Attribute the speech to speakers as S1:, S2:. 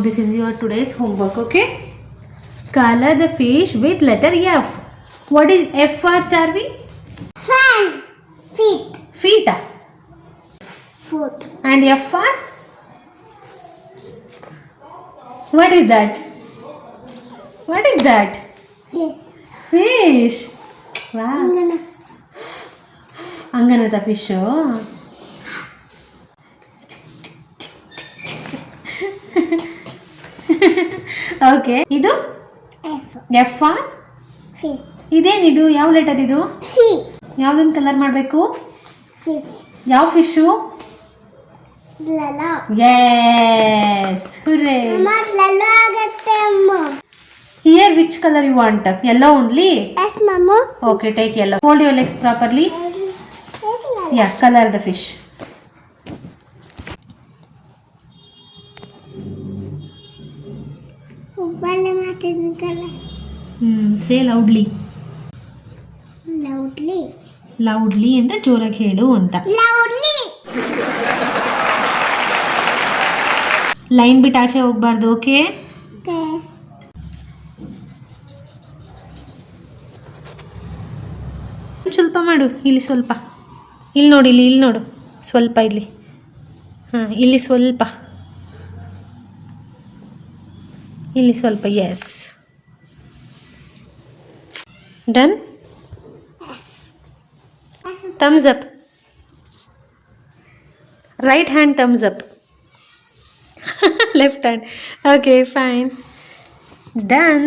S1: this is your today's homework, okay? Color the fish with letter F. What is F for, Charvi?
S2: Fan. Feet.
S1: Feet.
S2: Foot.
S1: And F for? What is that? What is that?
S2: Fish.
S1: Fish. Wow.
S2: Angana.
S1: Anganata fish. Okay. ಇದು
S2: F.
S1: F for?
S2: Fish.
S1: ಇದೇನಿದು? ಯಾವ letter ಇದು?
S2: C.
S1: ಯಾವ್ದನ್ನ colour ಮಾಡಬೇಕು?
S2: Fish.
S1: ಯಾವ fish?
S2: Lala.
S1: Yes. Hooray.
S2: Amma lala agate amma.
S1: Here which color you want? Yellow only?
S2: Yes, mama.
S1: Okay, take yellow. Hold your legs properly. Yeah, color the fish.
S2: One Martin color.
S1: Say loudly.
S2: Loudly.
S1: Loudly ಅಂದ್ರೆ ಜೋರಾಗಿ ಹೇಳು ಅಂತ.
S2: Loudly.
S1: Line ಬಿಟ್ಟು ಆಚೆ ಹೋಗ್ಬಾರ್ದು, okay?
S2: Okay.
S1: ಸ್ವಲ್ಪ ಮಾಡು, ಇಲ್ಲಿ ಸ್ವಲ್ಪ. ಇಲ್ಲಿ ನೋಡಿ, ಇಲ್ಲಿ ನೋಡು, ಸ್ವಲ್ಪ ಇಲ್ಲಿ. ಹಾಂ, ಇಲ್ಲಿ ಸ್ವಲ್ಪ, ಇಲ್ಲಿ ಸ್ವಲ್ಪ. Yes, done. Thumbs up. Right hand thumbs up. Left hand. Okay, fine, done.